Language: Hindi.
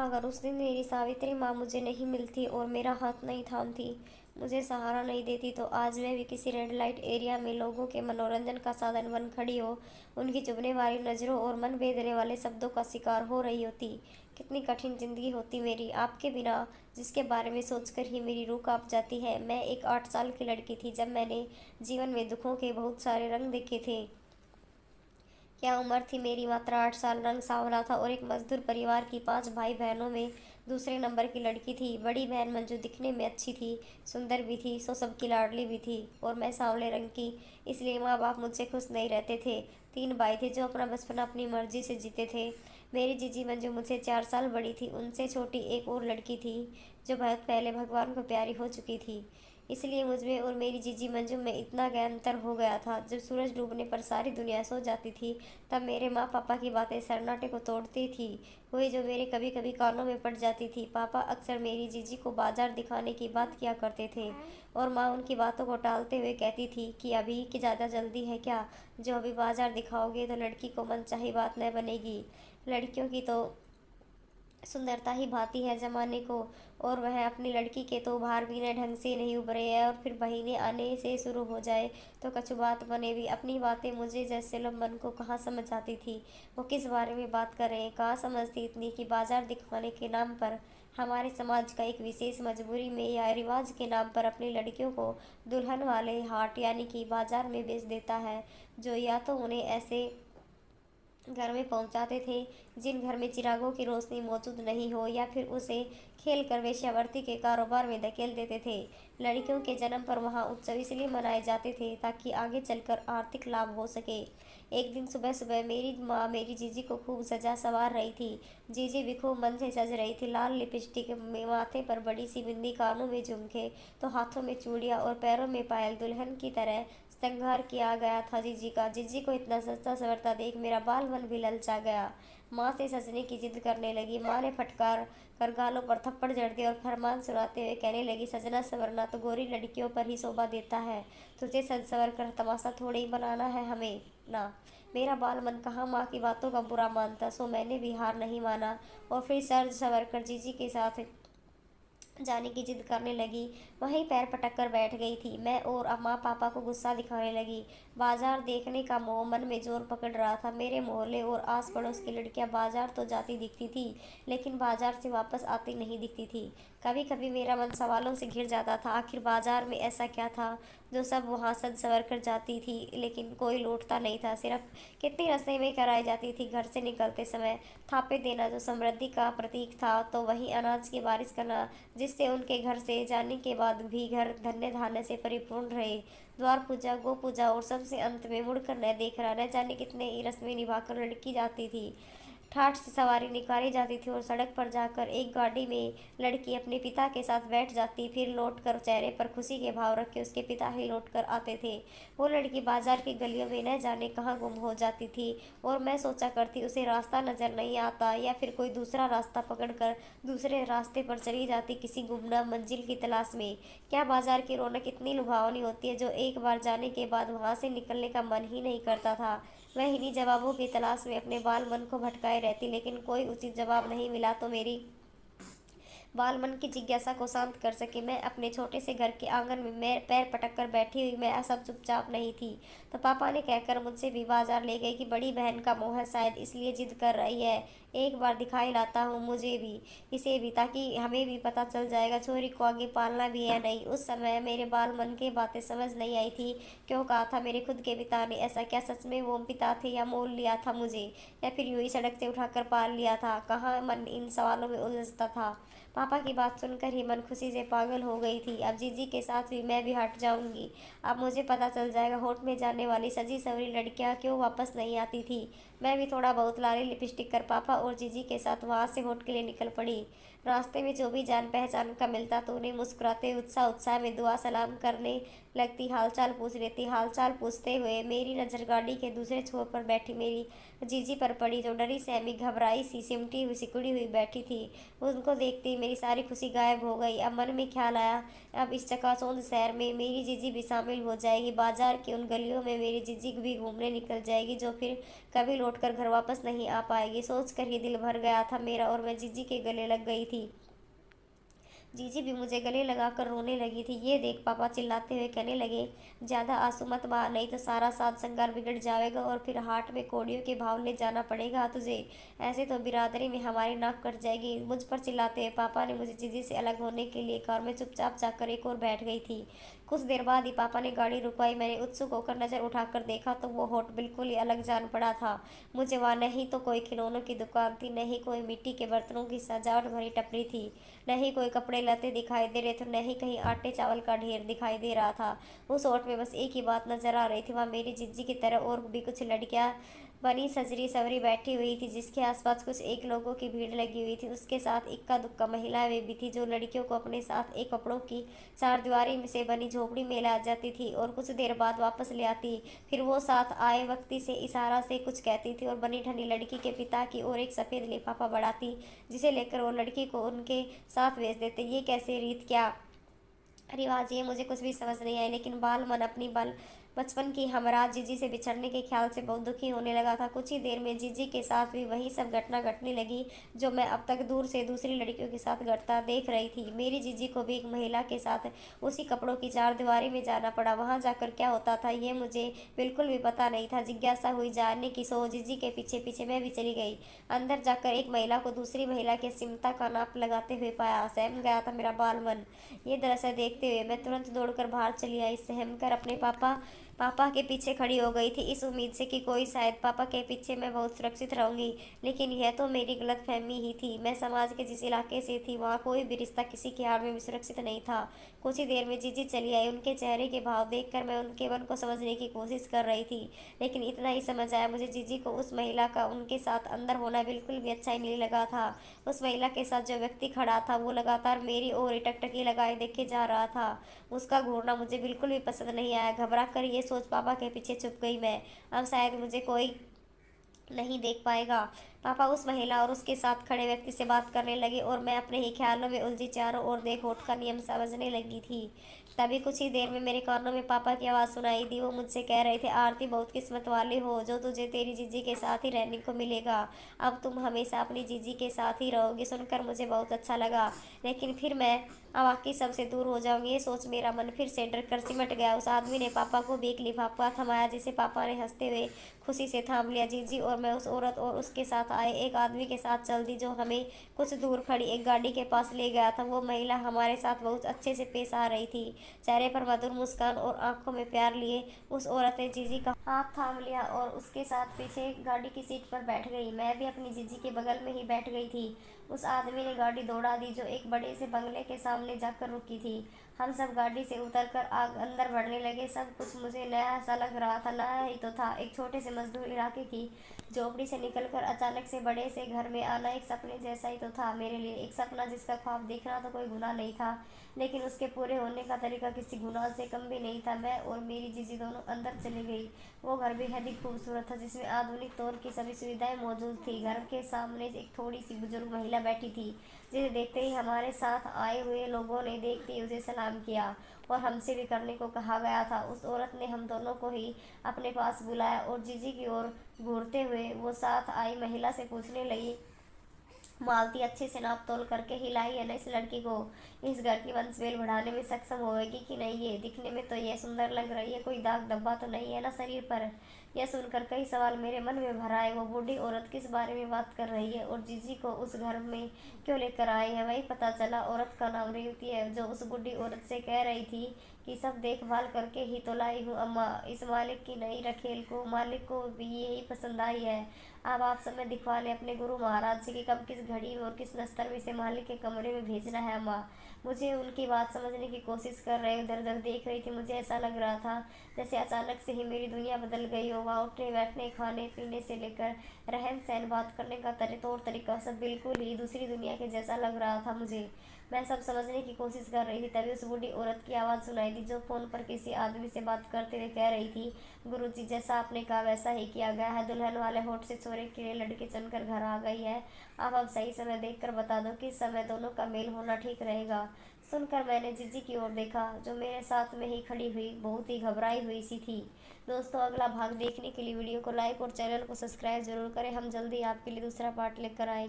अगर उस दिन मेरी सावित्री माँ मुझे नहीं मिलती और मेरा हाथ नहीं थामती, मुझे सहारा नहीं देती, तो आज मैं भी किसी रेड लाइट एरिया में लोगों के मनोरंजन का साधन बन खड़ी हो, उनकी चुभने वाली नज़रों और मन बेधने वाले शब्दों का शिकार हो रही होती। कितनी कठिन जिंदगी होती मेरी आपके बिना, जिसके बारे में सोचकर ही मेरी रूह कांप जाती है। मैं एक 8 साल की लड़की थी जब मैंने जीवन में दुखों के बहुत सारे रंग देखे थे। क्या उम्र थी मेरी, मात्र 8 साल। रंग सांवला था और एक मजदूर परिवार की 5 भाई बहनों में दूसरे नंबर की लड़की थी। बड़ी बहन मंजू दिखने में अच्छी थी, सुंदर भी थी, सो सबकी लाडली भी थी, और मैं सांवले रंग की, इसलिए माँ बाप मुझसे खुश नहीं रहते थे। 3 भाई थे जो अपना बचपन अपनी मर्जी से जीते थे। मेरी जीजी मंजू मुझसे 4 साल बड़ी थी। उनसे छोटी एक और लड़की थी जो बहुत पहले भगवान को प्यारी हो चुकी थी। इसलिए मुझमें और मेरी जीजी मंजू में इतना ज्ञान अंतर हो गया था। जब सूरज डूबने पर सारी दुनिया सो जाती थी, तब मेरे माँ पापा की बातें सन्नाटे को तोड़ती थी, वही जो मेरे कभी कभी कानों में पड़ जाती थी। पापा अक्सर मेरी जीजी को बाजार दिखाने की बात किया करते थे, और माँ उनकी बातों को टालते हुए कहती थी कि अभी की ज़्यादा जल्दी है क्या, जो अभी बाजार दिखाओगे तो लड़की को मनचाही बात न बनेगी। लड़कियों की तो सुंदरता ही भाती है जमाने को, और वह अपनी लड़की के तो बाहर भी न ढंग से नहीं उभरे है, और फिर महीने आने से शुरू हो जाए तो कछु बात बने भी। अपनी बातें मुझे जैसे लोग मन को कहाँ समझ आती थी, वो किस बारे में बात कर रहे हैं, कहाँ समझती इतनी कि बाजार दिखाने के नाम पर हमारे समाज का एक विशेष मजबूरी में या रिवाज के नाम पर अपनी लड़कियों को दुल्हन वाले हाट यानी कि बाजार में बेच देता है, जो या तो उन्हें ऐसे घर में पहुंचाते थे जिन घर में चिरागों की रोशनी मौजूद नहीं हो, या फिर उसे खेल कर वेश्यावृत्ति के कारोबार में धकेल देते थे। लड़कियों के जन्म पर वहाँ उत्सव इसलिए मनाए जाते थे ताकि आगे चलकर आर्थिक लाभ हो सके। एक दिन सुबह सुबह मेरी माँ मेरी जीजी को खूब सजा सवार रही थी। जीजी भी खूब मन से सज रही थी, लाल लिपस्टिक में, माथे पर बड़ी सी बिंदी, कानों में झुमके, तो हाथों में चूड़ियाँ और पैरों में पायल। दुल्हन की तरह श्रृंगार किया गया था जीजी का। जीजी को इतना सजता संवरता देख मेरा बाल मन भी ललचा गया। माँ से सजने की जिद करने लगी। माँ ने फटकार कर गालों पर थप्पड़ जड़ दिए और फरमान सुनाते हुए कहने लगी, सजना संवरना तो गोरी लड़कियों पर ही शोभा देता है, तुझे सज संवर कर तमाशा थोड़े ही बनाना है हमें ना। मेरा बाल मन कहाँ माँ की बातों का बुरा मानता, सो मैंने भी हार नहीं माना और फिर सर संवर कर जीजी के साथ जाने की जिद करने लगी। वहीं पैर पटक कर बैठ गई थी मैं, और अब माँ पापा को गुस्सा दिखाने लगी। बाजार देखने का मोह मन में जोर पकड़ रहा था। मेरे मोहल्ले और आस पड़ोस की लड़कियां बाजार तो जाती दिखती थी, लेकिन बाजार से वापस आती नहीं दिखती थी। कभी कभी मेरा मन सवालों से घिर जाता था, आखिर बाजार में ऐसा क्या था जो सब वहाँ सज संवर कर जाती थी लेकिन कोई लौटता नहीं था। सिर्फ कितनी रस्में कराई जाती थी घर से निकलते समय। थापे देना जो समृद्धि का प्रतीक था, तो वहीं अनाज की बारिश करना जिससे उनके घर से जाने के बाद भी घर धन्य धान्य से परिपूर्ण रहे। द्वार पूजा, गो पूजा, और सबसे अंत में मुड़कर न देखना, न जाने कितने ही रस्में निभाकर लड़की जाती थी। ठाठ से सवारी निकाली जाती थी और सड़क पर जाकर एक गाड़ी में लड़की अपने पिता के साथ बैठ जाती, फिर लौटकर चेहरे पर खुशी के भाव रख के उसके पिता ही लौट कर आते थे। वो लड़की बाजार की गलियों में न जाने कहाँ गुम हो जाती थी, और मैं सोचा करती उसे रास्ता नजर नहीं आता, या फिर कोई दूसरा रास्ता पकड़कर दूसरे रास्ते पर चली जाती किसी गुमनाम मंजिल की तलाश में। क्या बाजार की रौनक इतनी लुभावनी होती है जो एक बार जाने के बाद वहां से निकलने का मन ही नहीं करता था। मैं इन्हीं जवाबों की तलाश में अपने बाल मन को भटकाए रहती, लेकिन कोई उचित जवाब नहीं मिला तो मेरी बाल मन की जिज्ञासा को शांत कर सके। मैं अपने छोटे से घर के आंगन में मैं पैर पटक कर बैठी हुई, मैं सब चुपचाप नहीं थी, तो पापा ने कहकर मुझसे भी बाजार ले गए कि बड़ी बहन का मोह है, शायद इसलिए जिद कर रही है, एक बार दिखाई लाता हूँ मुझे भी, इसे भी, ताकि हमें भी पता चल जाएगा छोरी को आगे पालना भी है नहीं। उस समय मेरे बाल मन की बातें समझ नहीं आई थी। क्यों कहा था मेरे खुद के पिता ने ऐसा? क्या सच में वो पिता थे, या मोल लिया था मुझे, या फिर यूं ही सड़क से उठाकर पाल लिया था? कहाँ मन इन सवालों में उलझता था। पापा की बात सुनकर ही मन खुशी से पागल हो गई थी। अब जीजी के साथ भी मैं भी हट जाऊंगी। अब मुझे पता चल जाएगा होठ में जाने वाली सजी सवरी लड़कियां क्यों वापस नहीं आती थी। मैं भी थोड़ा बहुत लाली लिपस्टिक कर पापा और जीजी के साथ वहां से होठ के लिए निकल पड़ी। रास्ते में जो भी जान पहचान का मिलता तो उन्हें मुस्कुराते उत्साह उत्साह में दुआ सलाम करने लगती, हालचाल पूछ लेती। हालचाल पूछते हुए मेरी नज़र गाड़ी के दूसरे छोर पर बैठी मेरी जीजी पर पड़ी, जो डरी सहमी घबराई सी सिमटी हुई सिकुड़ी हुई बैठी थी। उनको देखते ही मेरी सारी खुशी गायब हो गई। अब मन में ख्याल आया, अब इस चकाचौंध शहर में मेरी जीजी भी शामिल हो जाएगी। बाजार की उन गलियों में मेरी जीजी भी घूमने निकल जाएगी, जो फिर कभी लौटकर घर वापस नहीं आ पाएगी। सोचकर ही दिल भर गया था मेरा और मैं जीजी के गले लग गई थी। जीजी भी मुझे गले लगाकर रोने लगी थी। ये देख पापा चिल्लाते हुए कहने लगे, ज्यादा आंसू मत बहा, नहीं तो सारा साज श्रृंगार बिगड़ जाएगा और फिर हाट में कोड़ियों के भाव ले जाना पड़ेगा तुझे। ऐसे तो बिरादरी में हमारी नाक कट जाएगी। मुझ पर चिल्लाते हुए पापा ने मुझे जीजी से अलग होने के लिए कार में चुपचाप जाकर एक और बैठ गई थी। कुछ देर बाद ही पापा ने गाड़ी रुकवाई। मैंने उत्सुक होकर नजर उठाकर देखा तो वो होट बिल्कुल ही अलग जान पड़ा था। मुझे वहाँ नहीं तो कोई खिलौनों की दुकान थी, नहीं कोई मिट्टी के बर्तनों की सजावट भरी टपरी थी, नहीं कोई कपड़े लते दिखाई दे रहे थे, नहीं कहीं आटे चावल का ढेर दिखाई दे रहा था। उस ओट में बस एक ही बात नजर आ रही थी, वहाँ मेरी जिज्जी की तरह और भी कुछ लड़कियां बनी सजरी सवरी बैठी हुई थी, जिसके आसपास कुछ एक लोगों की भीड़ लगी हुई थी। उसके साथ इक्का दुक्का महिलाएं वे भी थी, जो लड़कियों को अपने साथ एक कपड़ों की चारदीवारी में से बनी झोपड़ी में ला जाती थी और कुछ देर बाद वापस ले आती। फिर वो साथ आए व्यक्ति से इशारा से कुछ कहती थी और बनी ठनी लड़की के पिता की ओर एक सफ़ेद लिफाफा बढ़ाती, जिसे लेकर वो लड़की को उनके साथ भेज देते। ये कैसे रीत, क्या रिवाज, ये मुझे कुछ भी समझ नहीं आई। लेकिन बाल मन अपनी बाल बचपन की हमराज जीजी से बिछड़ने के ख्याल से बहुत दुखी होने लगा था। कुछ ही देर में जीजी के साथ भी वही सब घटना घटने लगी जो मैं अब तक दूर से दूसरी लड़कियों के साथ घटता देख रही थी। मेरी जीजी को भी एक महिला के साथ उसी कपड़ों की चारदीवारी में जाना पड़ा। वहां जाकर क्या होता था ये मुझे बिल्कुल भी पता नहीं था। जिज्ञासा हुई जानने की, सो जीजी के पीछे पीछे मैं भी चली गई। अंदर जाकर एक महिला को दूसरी महिला के सिमटा का नाप लगाते हुए पाया। सहम गया था मेरा बाल मन। ये दृश्य देखते हुए मैं तुरंत दौड़कर बाहर चली आई। सहम कर अपने पापा पापा के पीछे खड़ी हो गई थी, इस उम्मीद से कि कोई शायद पापा के पीछे मैं बहुत सुरक्षित रहूंगी। लेकिन यह तो मेरी गलतफहमी ही थी। मैं समाज के जिस इलाके से थी वहाँ कोई भी रिश्ता किसी की हार में भी सुरक्षित नहीं था। कुछ ही देर में जीजी चली आई। उनके चेहरे के भाव देखकर मैं उनके मन को समझने की कोशिश कर रही थी, लेकिन इतना ही समझ आया, मुझे जीजी को उस महिला का उनके साथ अंदर होना बिल्कुल भी अच्छा ही नहीं लगा था। उस महिला के साथ जो व्यक्ति खड़ा था वो लगातार मेरी ओर टकटकी लगाए देखे जा रहा था। उसका घूरना मुझे बिल्कुल भी पसंद नहीं आया। घबरा कर ये सोच पापा के पीछे छुप गई मैं, अब शायद मुझे कोई नहीं देख पाएगा। पापा उस महिला और उसके साथ खड़े व्यक्ति से बात करने लगे और मैं अपने ही ख्यालों में उलझी चारों ओर देख होठ का नियम समझने लगी थी। तभी कुछ ही देर में मेरे कानों में पापा की आवाज़ सुनाई दी। वो मुझसे कह रहे थे, आरती बहुत किस्मत वाली हो जो तुझे तेरी जीजी के साथ ही रहने को मिलेगा। अब तुम हमेशा अपनी जीजी के साथ ही रहोगी। सुनकर मुझे बहुत अच्छा लगा, लेकिन फिर मैं बाकी सबसे दूर हो जाऊंगी, ये सोच मेरा मन फिर से डर कर सिमट गया। उस आदमी ने पापा को भी एक लिफाफा थमाया, जिसे पापा ने हंसते हुए खुशी से थाम लिया। जीजी और मैं उस औरत और उसके साथ आए एक आदमी के साथ चल दी, जो हमें कुछ दूर खड़ी एक गाड़ी के पास ले गया था। वो महिला हमारे साथ बहुत अच्छे से पेश आ रही थी, चेहरे पर मधुर मुस्कान और आंखों में प्यार लिए। उस औरत ने जीजी का हाथ थाम लिया और उसके साथ पीछे गाड़ी की सीट पर बैठ गई। मैं भी अपनी जीजी के बगल में ही बैठ गई थी। उस आदमी ने गाड़ी दौड़ा दी, जो एक बड़े से बंगले के सामने जाकर रुकी थी। हम सब गाड़ी से उतरकर आग अंदर बढ़ने लगे। सब कुछ मुझे नया सा लग रहा था। नया ही तो था। एक छोटे से मजदूर इलाके की झोपड़ी से निकलकर अचानक से बड़े से घर में आना एक सपने जैसा ही तो था मेरे लिए। एक सपना जिसका ख्वाब देखना तो कोई गुनाह नहीं था, लेकिन उसके पूरे होने का तरीका किसी गुनाह से कम भी नहीं था। मैं और मेरी जीजी दोनों अंदर चली गई। वो घर बेहद ही खूबसूरत था, जिसमें आधुनिक तौर की सभी सुविधाएं मौजूद थी। घर के सामने एक थोड़ी सी बुजुर्ग महिला बैठी थी, जिसे देखते ही हमारे साथ आए हुए लोगों ने देखते ही उसे सलाम किया और हमसे भी करने को कहा गया था। उस औरत ने हम दोनों को ही अपने पास बुलाया और जीजी की ओर घूरते हुए वो साथ आई महिला से पूछने लगी, मालती अच्छे से नाप तोल करके हिलाई है ना इस लड़की को? इस घर की वंशवेल बढ़ाने में सक्षम होगी कि नहीं? ये दिखने में तो ये सुंदर लग रही है, कोई दाग धब्बा तो नहीं है ना शरीर पर? यह सुनकर कई सवाल मेरे मन में भर आए। वो बूढ़ी औरत किस बारे में बात कर रही है और जीजी को उस घर में क्यों लेकर आए हैं? वही पता चला औरत का नाम रेवती है, जो उस बूढ़ी औरत से कह रही थी कि सब देखभाल करके ही तो लाई हूँ अम्मा। इस मालिक की नई रखेल को मालिक को भी यही पसंद आई है। अब आप समय दिखवा लें अपने गुरु महाराज से कि कब किस घड़ी और किस नस्तर में इसे मालिक के कमरे में भेजना है अम्मा। मुझे उनकी बात समझने की कोशिश कर रहे इधर उधर देख रही थी। मुझे ऐसा लग रहा था जैसे अचानक से ही मेरी दुनिया बदल गई हो। वहाँ उठने बैठने खाने पीने से लेकर रहन सहन बात करने का तौर तरीका सब बिल्कुल ही दूसरी दुनिया के जैसा लग रहा था मुझे। मैं सब समझने की कोशिश कर रही थी, तभी उस बूढ़ी औरत की आवाज़ सुनाई दी, जो फोन पर किसी आदमी से बात करते हुए कह रही थी, गुरुजी जैसा आपने कहा वैसा ही किया गया है। दुल्हन वाले होठ से छोरे के लिए लड़की चुनकर घर आ गई है। आप अब सही समय देखकर बता दो किस समय दोनों का मेल होना ठीक रहेगा। सुनकर मैंने जीजी की ओर देखा, जो मेरे साथ में ही खड़ी हुई बहुत ही घबराई हुई सी थी। दोस्तों, अगला भाग देखने के लिए वीडियो को लाइक और चैनल को सब्सक्राइब जरूर करें। हम जल्दी आपके लिए दूसरा पार्ट लेकर आएंगे।